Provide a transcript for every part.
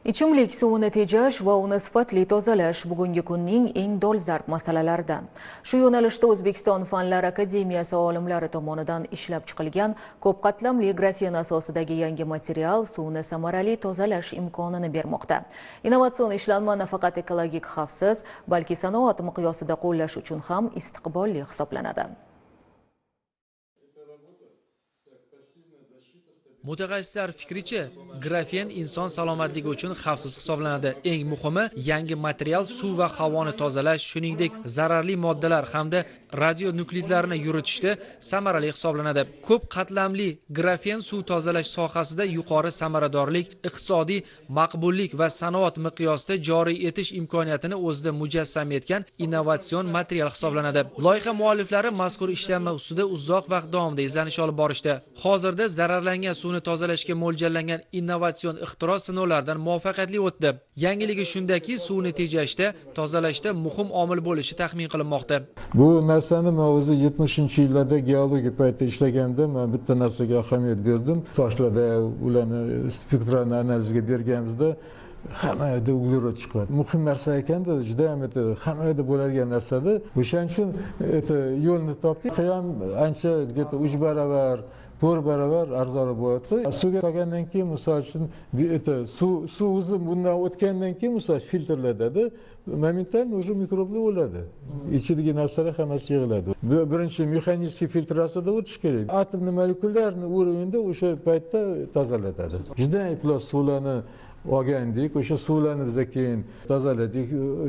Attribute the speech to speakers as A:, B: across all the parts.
A: Ichimlik suvini tejash va uni sifatli tozalash bugungi kunning eng dolzarb masalalaridan. Shu yo'nalishda O'zbekiston Fanlar akademiyasi olimlari tomonidan ishlab chiqilgan ko'p qatlamli grafen asosidagi yangi material suvni samarali tozalash imkonini bermoqda. Innovatsion ishlanma nafaqat ekologik xavfsiz, balki sanoat miqyosida qo'llash uchun ham istiqbolli hisoblanadi.
B: Mutaxassislar fikricha, grafen inson salomatligi uchun xavfsiz hisoblanadi. Eng muhimi, yangi material suv va havoni tozalash, shuningdek, zararli moddalar hamda radionuklidlarni yuritishda samarali hisoblanadi. Ko'p qatlamli grafen suv tozalash sohasida yuqori samaradorlik, iqtisodiy maqbullik va sanoat miqyosida joriy etish imkoniyatini o'zida mujassam etgan innovatsion material hisoblanadi. Loyiha mualliflari mazkur ishlanma ustida uzoq vaqt davomida izlanish olib borishdi. Hozirda zararlangan suvni tozalashga mo'ljallangan innovatsion ixtiro sinovlardan muvaffaqiyatli o'tdi. Yangiligi shundaki, suvni tejashda, tozalashda muhim omil bo'lishi taxmin qilinmoqda.
C: Bu narsani men o'zi 70-yillarda geologiya paytida ishlaganda men bitta narsaga ahamiyat berdim. Toshlarda ularni spektralni analizga berganimizda hamma yerda uglerod chiqadi. Muhim narsa ekanda, juda ham hamma yerda bo'ladigan narsada. O'shaning uchun yo'lni topdik. Ham ancha где-то 3 baravar 4 baravar arzonroq bo'lyapti. Suvga solgandan keyin, misol uchun, suv o'zi bundan o'tgandan keyin misol filtrlanadi. Momentan o'sha mikroblar o'ladi. Ichidagi narsalar hammasi yig'iladi. Birinchi mexanizmik filtratsiyadan o'tish kerak. Atomli molekulyarni urovenda o'sha paytda tozalatadi. Juda iflos suvlarni olgandik, o'sha suvlarni biz keyin tozaladik,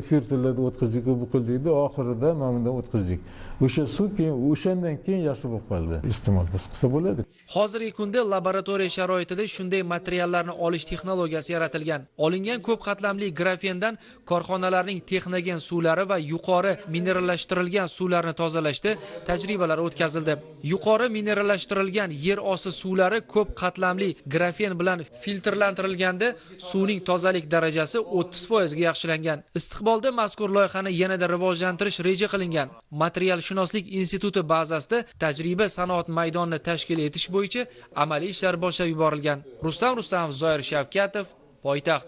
C: filtrlardan o'tkazdik, bu qildikda oxirida mana bundan o'tkazdik. O'sha suv keyin o'shandan keyin yaxshi bo'lib qoldi. Iste'mol qilsa bo'ladi.
B: Hozirgi kunda laboratoriya sharoitida shunday materiallarni olish texnologiyasi yaratilgan. Olingan ko'p qatlamli grafendan korxonalarning texnogen suvlari va yuqori minerallashtirilgan suvlarni tozalashda tajribalar o'tkazildi. Yuqori minerallashtirilgan yer osti suvlari ko'p qatlamli grafen bilan filtrlantirilganda suvning tozalik darajasi 30% ga yaxshilangan. Istiqbolda mazkur loyihani yanada rivojlantirish reja qilingan. Materialshunoslik instituti bazasida tajriba sanoat maydonini tashkil etish bo'yicha amaliy ishlar boshlab yuborilgan. Rustam Rustamov, Zoir Shavkatov, Poytaxt.